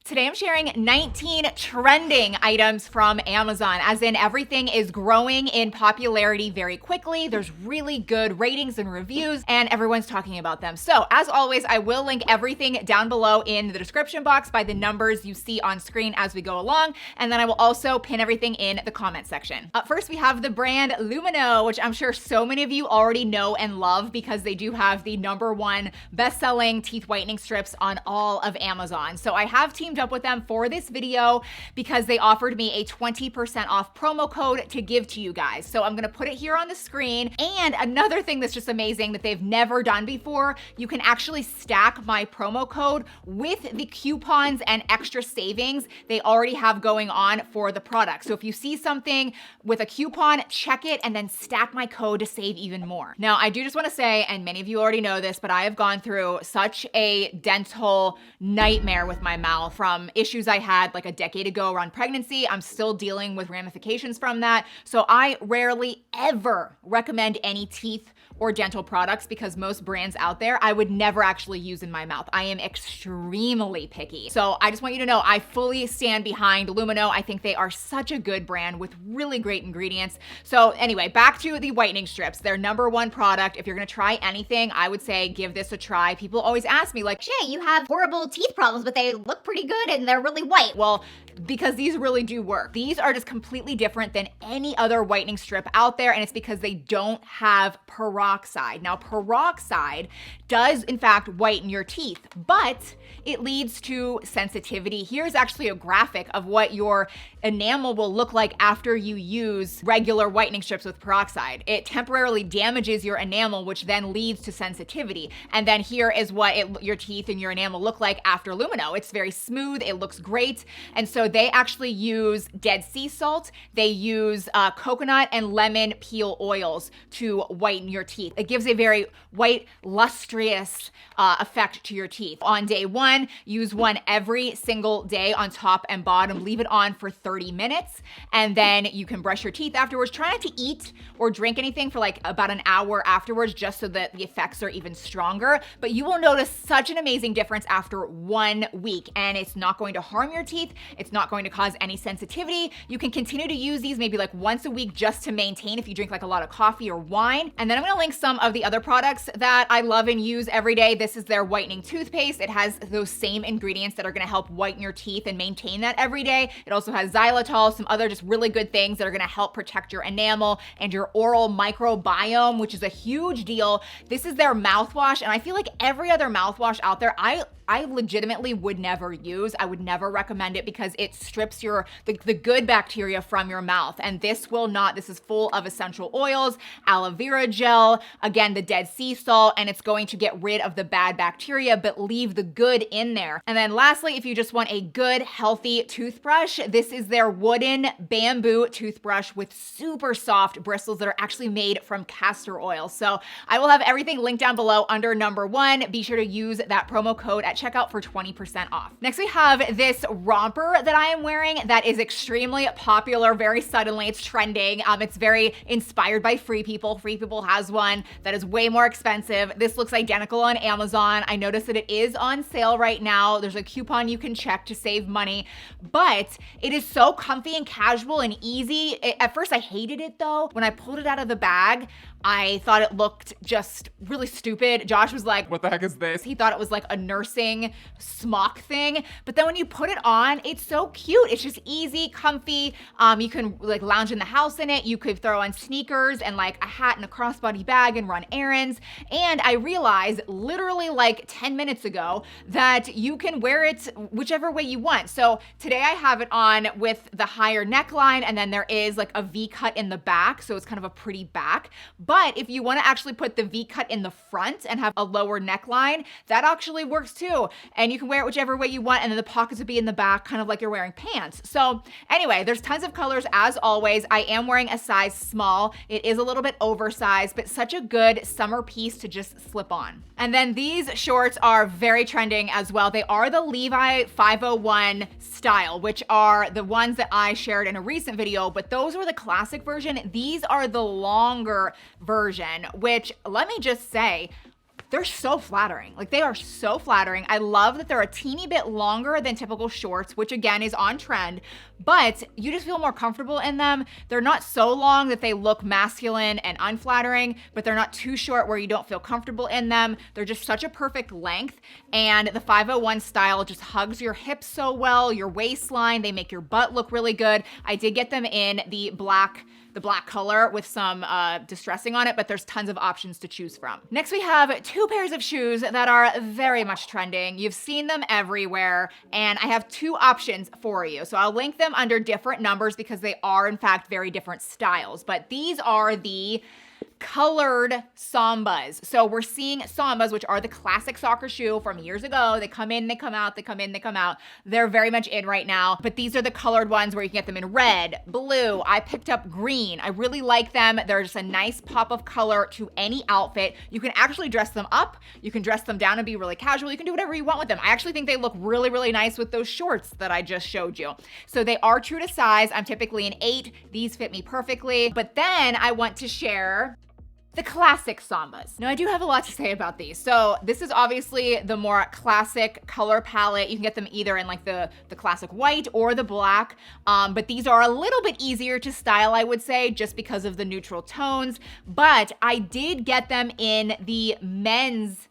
Today I'm sharing 19 trending items from Amazon, as in everything is growing in popularity very quickly. There's really good ratings and reviews, and everyone's talking about them. So as always, I will link everything down below in the description box by the numbers you see on screen as we go along, and then I will also pin everything in the comment section. Up first, we have the brand Lumino, which I'm sure so many of you already know and love because they do have the #1 best-selling teeth whitening strips on all of Amazon. So I have teamed up with them for this video because they offered me a 20% off promo code to give to you guys. So I'm gonna put it here on the screen. And another thing that's just amazing that they've never done before, you can actually stack my promo code with the coupons and extra savings they already have going on for the product. So if you see something with a coupon, check it and then stack my code to save even more. Now, I do just wanna say, and many of you already know this, but I have gone through such a dental nightmare with my mouth from issues I had like a decade ago around pregnancy. I'm still dealing with ramifications from that. So I rarely ever recommend any teeth or dental products because most brands out there I would never actually use in my mouth. I am extremely picky. So I just want you to know I fully stand behind Lumino. I think they are such a good brand with really great ingredients. So anyway, back to the whitening strips. Their #1 product. If you're gonna try anything, I would say give this a try. People always ask me like, Shea, you have horrible teeth problems, but they look pretty good and they're really white. well, because these really do work. These are just completely different than any other whitening strip out there, and it's because they don't have peroxide. Now, peroxide does in fact whiten your teeth, but it leads to sensitivity. Here's actually a graphic of what your enamel will look like after you use regular whitening strips with peroxide. It temporarily damages your enamel, which then leads to sensitivity. And then here is what your teeth and your enamel look like after Lumino. It's very smooth, it looks great. And so they actually use Dead Sea salt, they use coconut and lemon peel oils to whiten your teeth. It gives a very white, lustrous effect to your teeth. On day one, use one every single day on top and bottom. Leave it on for 30 minutes, and then you can brush your teeth afterwards. Try not to eat or drink anything for like about an hour afterwards, just so that the effects are even stronger. But you will notice such an amazing difference after 1 week, and it's not going to harm your teeth. It's not going to cause any sensitivity. You can continue to use these maybe like once a week just to maintain if you drink like a lot of coffee or wine. And then I'm gonna link some of the other products that I love and use every day. This is their whitening toothpaste. It has those same ingredients that are gonna help whiten your teeth and maintain that every day. It also has xylitol, some other just really good things that are gonna help protect your enamel and your oral microbiome, which is a huge deal. This is their mouthwash, and I feel like every other mouthwash out there, I legitimately would never use. I would never recommend it because it strips the good bacteria from your mouth. And this will not. This is full of essential oils, aloe vera gel, again, the Dead Sea salt, and it's going to get rid of the bad bacteria, but leave the good in there. And then lastly, if you just want a good, healthy toothbrush, this is their wooden bamboo toothbrush with super soft bristles that are actually made from castor oil. So I will have everything linked down below under #1. Be sure to use that promo code at checkout for 20% off. Next, we have this romper that I am wearing that is extremely popular very suddenly. It's trending. It's very inspired by Free People. Free People has one that is way more expensive. This looks identical on Amazon. I noticed that it is on sale right now. There's a coupon you can check to save money, but it is so comfy and casual and easy. At first, I hated it though. When I pulled it out of the bag, I thought it looked just really stupid. Josh was like, "What the heck is this?" He thought it was like a nursing smock thing. But then when you put it on, it's so cute. It's just easy, comfy. You can like lounge in the house in it. You could throw on sneakers and like a hat and a crossbody bag and run errands. And I realized literally like 10 minutes ago that you can wear it whichever way you want. So today I have it on with the higher neckline, and then there is like a V cut in the back. So it's kind of a pretty back. But if you want to actually put the V cut in the front and have a lower neckline, that actually works too. And you can wear it whichever way you want, and then the pockets would be in the back, kind of like you're wearing pants. So anyway, there's tons of colors as always. I am wearing a size small. It is a little bit oversized, but such a good summer piece to just slip on. And then these shorts are very trending as well. They are the Levi 501 style, which are the ones that I shared in a recent video, but those were the classic version. These are the longer version, which let me just say, They're so flattering. Like they are so flattering. I love that they're a teeny bit longer than typical shorts, which again is on trend, but you just feel more comfortable in them. They're not so long that they look masculine and unflattering, but they're not too short where you don't feel comfortable in them. They're just such a perfect length, and the 501 style just hugs your hips so well, your waistline. They make your butt look really good. I did get them in the black color with some distressing on it, but there's tons of options to choose from. Next, we have two pairs of shoes that are very much trending. You've seen them everywhere, and I have two options for you. So I'll link them under different numbers because they are in fact very different styles, but these are the colored Sambas. So we're seeing Sambas, which are the classic soccer shoe from years ago. They come in, they come out, they come in, they come out. They're very much in right now, but these are the colored ones where you can get them in red, blue. I picked up green. I really like them. They're just a nice pop of color to any outfit. You can actually dress them up. You can dress them down and be really casual. You can do whatever you want with them. I actually think they look really, really nice with those shorts that I just showed you. So they are true to size. I'm typically an 8. These fit me perfectly. But then I want to share the classic Sambas. Now I do have a lot to say about these. So this is obviously the more classic color palette. You can get them either in like the classic white or the black, but these are a little bit easier to style, I would say, just because of the neutral tones. But I did get them in the men's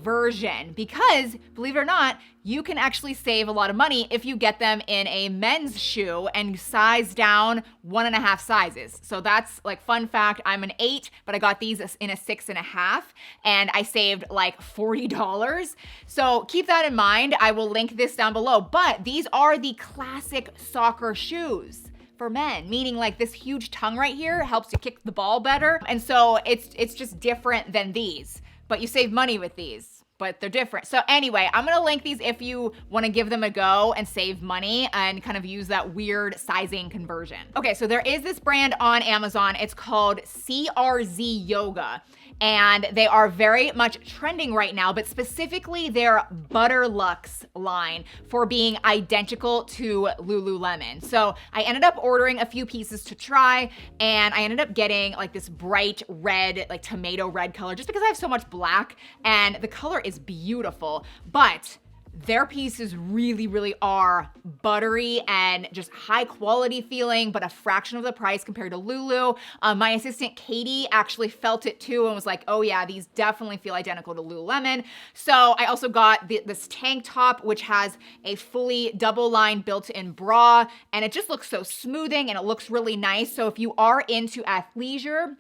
version because, believe it or not, you can actually save a lot of money if you get them in a men's shoe and size down 1.5 sizes. So that's like fun fact. I'm an 8, but I got these in a 6.5 and I saved like $40. So keep that in mind. I will link this down below, but these are the classic soccer shoes for men, meaning like this huge tongue right here helps you kick the ball better. And so it's just different than these. But you save money with these, but they're different. So anyway, I'm gonna link these if you wanna give them a go and save money and kind of use that weird sizing conversion. Okay, so there is this brand on Amazon. It's called CRZ Yoga. And they are very much trending right now, but specifically their Butterluxe line for being identical to Lululemon. So I ended up ordering a few pieces to try, and I ended up getting like this bright red, like tomato red color, just because I have so much black, and the color is beautiful, but their pieces really, really are buttery and just high quality feeling, but a fraction of the price compared to Lulu. My assistant Katie actually felt it too and was like, oh yeah, these definitely feel identical to Lululemon. So I also got this tank top, which has a fully double line built-in bra, and it just looks so smoothing and it looks really nice. So if you are into athleisure,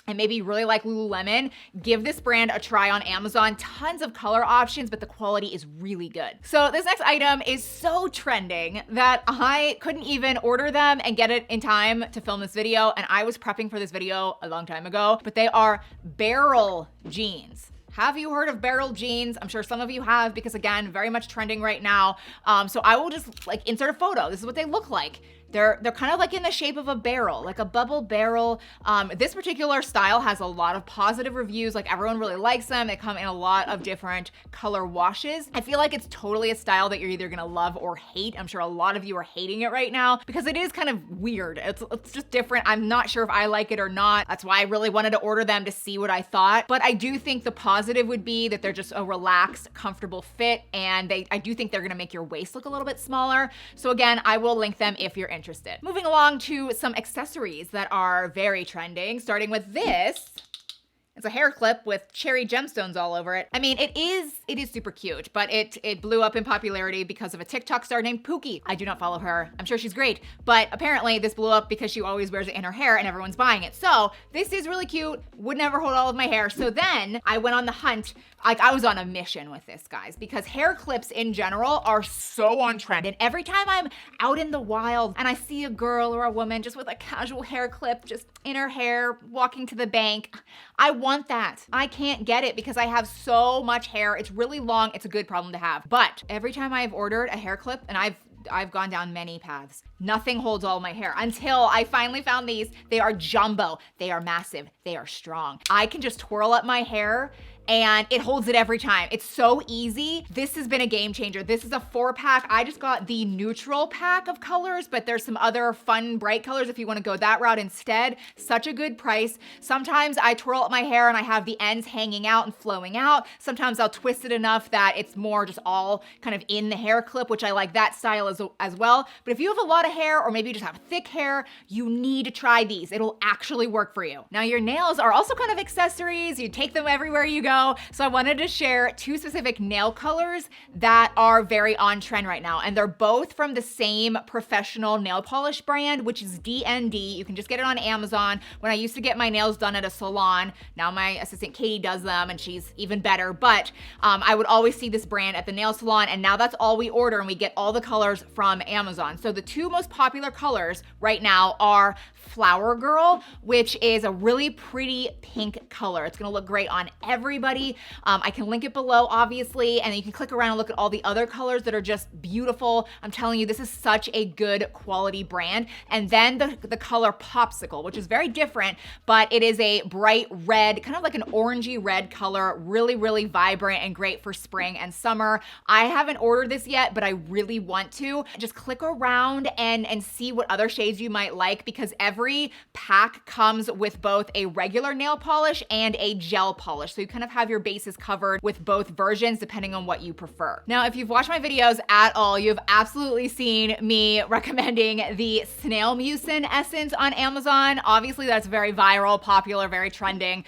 and maybe you really like Lululemon, give this brand a try on Amazon. Tons of color options, but the quality is really good. So this next item is so trending that I couldn't even order them and get it in time to film this video. And I was prepping for this video a long time ago, but they are Barrel jeans. Have you heard of Barrel jeans? I'm sure some of you have because again, very much trending right now. So I will just like insert a photo. This is what they look like. They're kind of like in the shape of a barrel, like a bubble barrel. This particular style has a lot of positive reviews. Like everyone really likes them. They come in a lot of different color washes. I feel like it's totally a style that you're either gonna love or hate. I'm sure a lot of you are hating it right now because it is kind of weird. It's just different. I'm not sure if I like it or not. That's why I really wanted to order them to see what I thought. But I do think the positive would be that they're just a relaxed, comfortable fit. And I do think they're gonna make your waist look a little bit smaller. So again, I will link them if you're interested. Moving along to some accessories that are very trending, starting with this. It's a hair clip with cherry gemstones all over it. I mean, it is super cute, but it blew up in popularity because of a TikTok star named Pookie. I do not follow her. I'm sure she's great, but apparently this blew up because she always wears it in her hair and everyone's buying it. So this is really cute. Would never hold all of my hair. So then I went on the hunt. Like I was on a mission with this, guys, because hair clips in general are so on trend. And every time I'm out in the wild and I see a girl or a woman just with a casual hair clip just in her hair, walking to the bank, I want that. I can't get it because I have so much hair. It's really long. It's a good problem to have. But every time I've ordered a hair clip, and I've gone down many paths, nothing holds all my hair until I finally found these. They are jumbo. They are massive. They are strong. I can just twirl up my hair and it holds it every time. It's so easy. This has been a game changer. This is a 4-pack. I just got the neutral pack of colors, but there's some other fun bright colors if you want to go that route instead. Such a good price. Sometimes I twirl up my hair and I have the ends hanging out and flowing out. Sometimes I'll twist it enough that it's more just all kind of in the hair clip, which I like that style as well. But if you have a lot of hair, or maybe you just have thick hair, you need to try these. It'll actually work for you. Now, your nails are also kind of accessories. You take them everywhere you go. So I wanted to share 2 specific nail colors that are very on trend right now. And they're both from the same professional nail polish brand, which is DND. You can just get it on Amazon. When I used to get my nails done at a salon, now my assistant Katie does them and she's even better. But I would always see this brand at the nail salon, and now that's all we order, and we get all the colors from Amazon. So the 2 most popular colors right now are Flower Girl, which is a really pretty pink color. It's gonna look great on everybody. I can link it below, obviously, and you can click around and look at all the other colors that are just beautiful. I'm telling you, this is such a good quality brand. And then the color Popsicle, which is very different, but it is a bright red, kind of like an orangey red color, really, really vibrant and great for spring and summer. I haven't ordered this yet, but I really want to. Just click around and see what other shades you might like, because every pack comes with both a regular nail polish and a gel polish. So you kind of have your bases covered with both versions depending on what you prefer. Now, if you've watched my videos at all, you've absolutely seen me recommending the Snail Mucin essence on Amazon. Obviously, that's very viral, popular, very trending.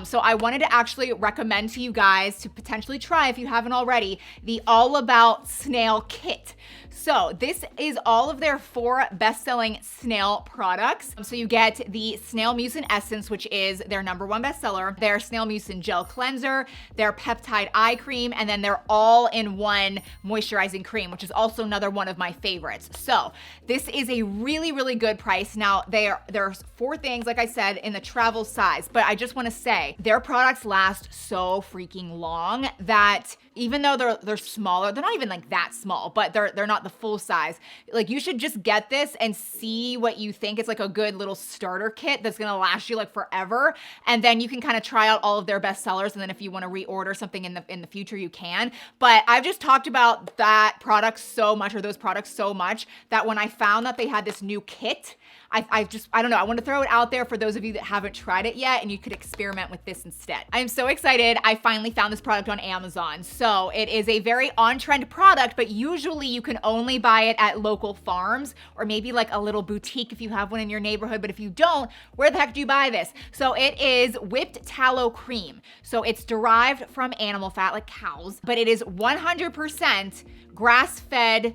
So I wanted to actually recommend to you guys to potentially try, if you haven't already, the All About Snail Kit. So this is all of their 4 best-selling snail products. So you get the Snail Mucin Essence, which is their #1 bestseller, their Snail Mucin Gel Cleanser, their Peptide Eye Cream, and then their all-in-one moisturizing cream, which is also another one of my favorites. So this is a really, really good price. Now, there's 4 things, like I said, in the travel size, but I just wanna say, their products last so freaking long that even though they're smaller, they're not even like that small, but they're not the full size. Like, you should just get this and see what you think. It's like a good little starter kit that's gonna last you like forever. And then you can kind of try out all of their best sellers. And then if you wanna reorder something in the future, you can. But I've just talked about that product so much, or those products so much, that when I found that they had this new kit, I don't know, I want to throw it out there for those of you that haven't tried it yet, and you could experiment with this instead. I am so excited. I finally found this product on Amazon. So it is a very on-trend product, but usually you can only buy it at local farms, or maybe like a little boutique if you have one in your neighborhood. But if you don't, where the heck do you buy this? So it is whipped tallow cream. So it's derived from animal fat, like cows, but it is 100% grass-fed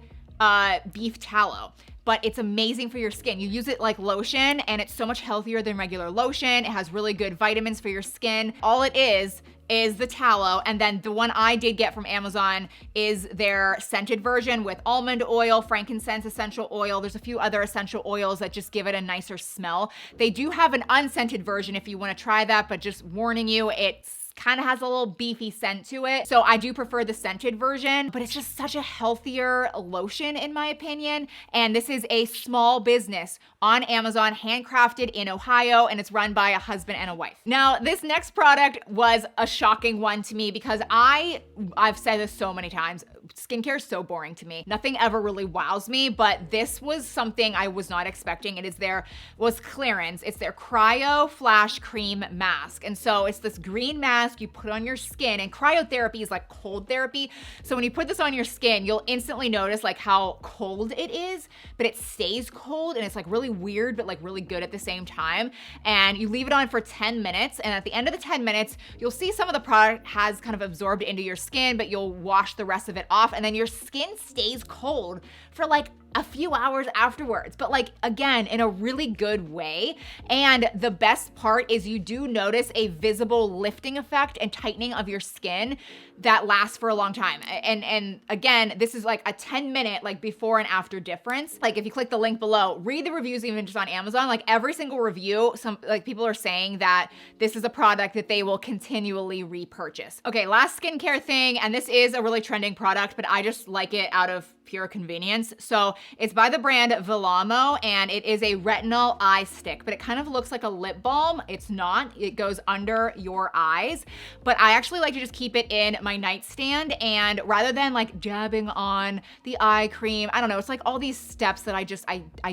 beef tallow. But it's amazing for your skin. You use it like lotion, and it's so much healthier than regular lotion. It has really good vitamins for your skin. All it is the tallow. And then the one I did get from Amazon is their scented version with almond oil, frankincense essential oil. There's a few other essential oils that just give it a nicer smell. They do have an unscented version if you want to try that, but just warning you, it's kind of has a little beefy scent to it. So I do prefer the scented version, but it's just such a healthier lotion in my opinion. And this is a small business on Amazon, handcrafted in Ohio, and it's run by a husband and a wife. Now, this next product was a shocking one to me because I've said this so many times, skincare is so boring to me. Nothing ever really wows me, but this was something I was not expecting. It was clearance. It's their Cryo Flash Cream Mask. And so it's this green mask you put on your skin, and cryotherapy is like cold therapy. So when you put this on your skin, you'll instantly notice like how cold it is, but it stays cold, and it's like really weird, but like really good at the same time. And you leave it on for 10 minutes. And at the end of the 10 minutes, you'll see some of the product has kind of absorbed into your skin, but you'll wash the rest of it off. And then your skin stays cold for like a few hours afterwards, but like, again, in a really good way. And the best part is you do notice a visible lifting effect and tightening of your skin that lasts for a long time. And again, this is like a 10-minute like before and after difference. Like if you click the link below, read the reviews even just on Amazon, like every single review, some like people are saying that this is a product that they will continually repurchase. Okay, last skincare thing, and this is a really trending product, but I just like it out of pure convenience. So It's by the brand Vilamo, and it is a retinol eye stick, but it kind of looks like a lip balm. It's not. It goes under your eyes, but I actually like to just keep it in my nightstand, and rather than like jabbing on the eye cream, I don't know, it's like all these steps that I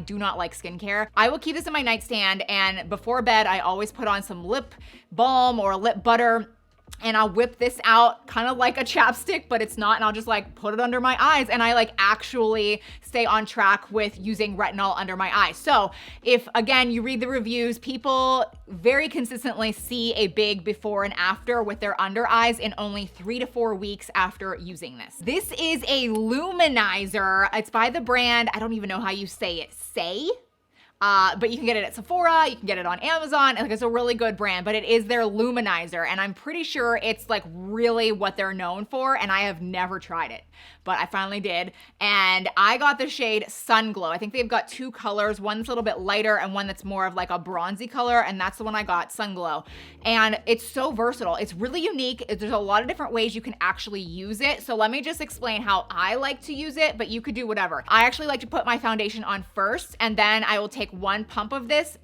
do not like skincare. I will keep this in my nightstand, and before bed, I always put on some lip balm or lip butter, and I'll whip this out kind of like a chapstick, but it's not, and I'll just like put it under my eyes, and I like actually stay on track with using retinol under my eyes. So if, again, you read the reviews, people very consistently see a big before and after with their under eyes in only 3 to 4 weeks after using this. This is a Luminizer. It's by the brand, I don't even know how you say it, Shea? But you can get it at Sephora, you can get it on Amazon, and like, it's a really good brand, but it is their Luminizer, and I'm pretty sure it's like really what they're known for, and I have never tried it, but I finally did, and I got the shade Sun Glow. I think they've got 2 colors, one that's a little bit lighter and one that's more of like a bronzy color, and that's the one I got, Sun Glow, and it's so versatile. It's really unique. There's a lot of different ways you can actually use it, so let me just explain how I like to use it, but you could do whatever. I actually like to put my foundation on first, and then I will take 1 pump of this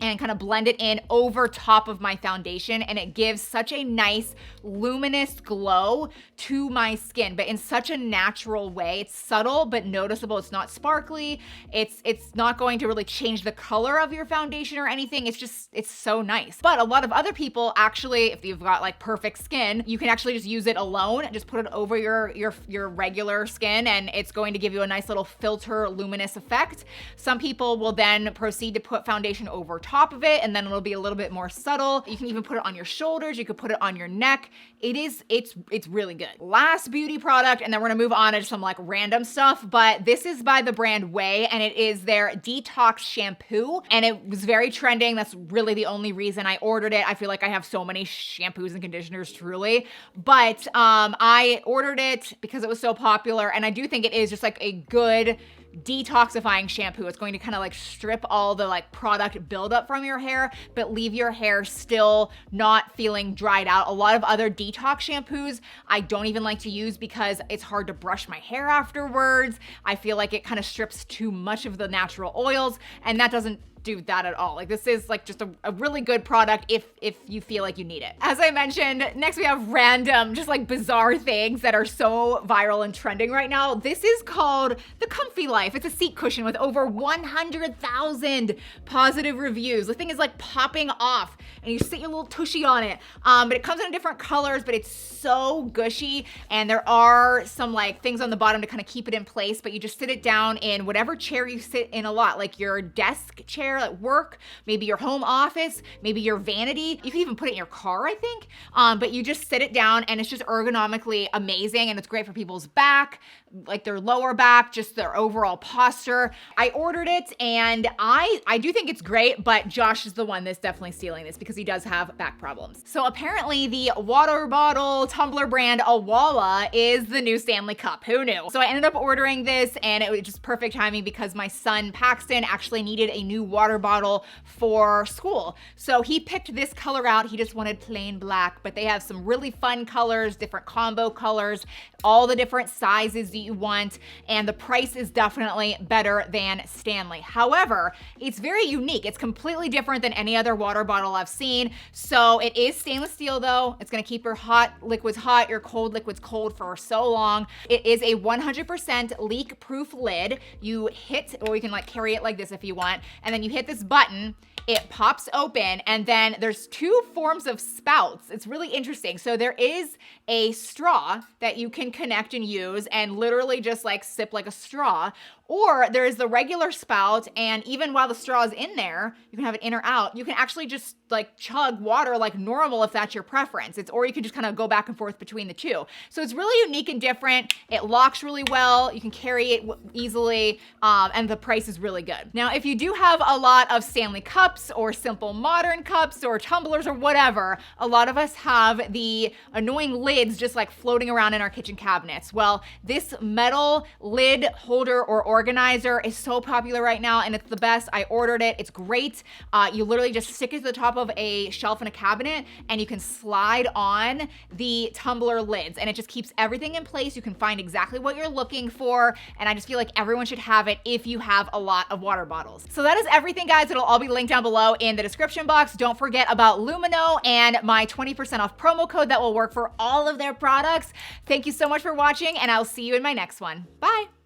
and kind of blend it in over top of my foundation, and it gives such a nice luminous glow to my skin, but in such a natural way. It's subtle but noticeable. It's not sparkly. It's not going to really change the color of your foundation or anything. It's so nice. But a lot of other people actually, if you've got like perfect skin, you can actually just use it alone, just put it over your regular skin, and it's going to give you a nice little filter luminous effect. Some people will then proceed to put foundation over top of it, and then it'll be a little bit more subtle. You can even put it on your shoulders. You could put it on your neck. It's really good. Last beauty product, and then we're gonna move on to some like random stuff, but this is by the brand Way, and it is their Detox Shampoo, and it was very trending. That's really the only reason I ordered it. I feel like I have so many shampoos and conditioners, truly, but I ordered it because it was so popular, and I do think it is just like a good detoxifying shampoo. It's going to kind of like strip all the like product buildup from your hair, but leave your hair still not feeling dried out. A lot of other detox shampoos I don't even like to use because it's hard to brush my hair afterwards. I feel like it kind of strips too much of the natural oils, and that doesn't do that at all. Like, this is like just a really good product if you feel like you need it. As I mentioned, next we have random, just like bizarre things that are so viral and trending right now. This is called the Comfy Life. It's a seat cushion with over 100,000 positive reviews. The thing is like popping off, and you sit your little tushy on it. But it comes in different colors, but it's so gushy, and there are some like things on the bottom to kind of keep it in place, but you just sit it down in whatever chair you sit in a lot, like your desk chair at work, maybe your home office, maybe your vanity. You can even put it in your car, I think. But you just sit it down, and it's just ergonomically amazing, and it's great for people's back, like their lower back, just their overall posture. I ordered it, and I do think it's great, but Josh is the one that's definitely stealing this because he does have back problems. So apparently the water bottle tumbler brand Aala is the new Stanley Cup. Who knew? So I ended up ordering this, and it was just perfect timing because my son Paxton actually needed a new water bottle for school. So he picked this color out. He just wanted plain black, but they have some really fun colors, different combo colors, all the different sizes that you want, and the price is definitely better than Stanley. However, it's very unique. It's completely different than any other water bottle I've seen. So it is stainless steel though. It's gonna keep your hot liquids hot, your cold liquids cold for so long. It is a 100% leak-proof lid. You hit, or you can like carry it like this if you want, and then you hit this button, it pops open, and then there's 2 forms of spouts. It's really interesting. So there is a straw that you can connect and use and literally just like sip like a straw, or there is the regular spout, and even while the straw is in there, you can have it in or out. You can actually just like chug water like normal if that's your preference. Or you can just kind of go back and forth between the 2. So it's really unique and different. It locks really well. You can carry it easily, and the price is really good. Now, if you do have a lot of Stanley cups or simple modern cups or tumblers or whatever, a lot of us have the annoying lids just like floating around in our kitchen cabinets. Well, this metal lid holder or organizer is so popular right now, and it's the best. I ordered it. It's great. You literally just stick it to the top of a shelf in a cabinet, and you can slide on the tumbler lids, and it just keeps everything in place. You can find exactly what you're looking for, and I just feel like everyone should have it if you have a lot of water bottles. So that is everything, guys. It'll all be linked down below in the description box. Don't forget about Lumino and my 20% off promo code that will work for all of their products. Thank you so much for watching, and I'll see you in my next one. Bye.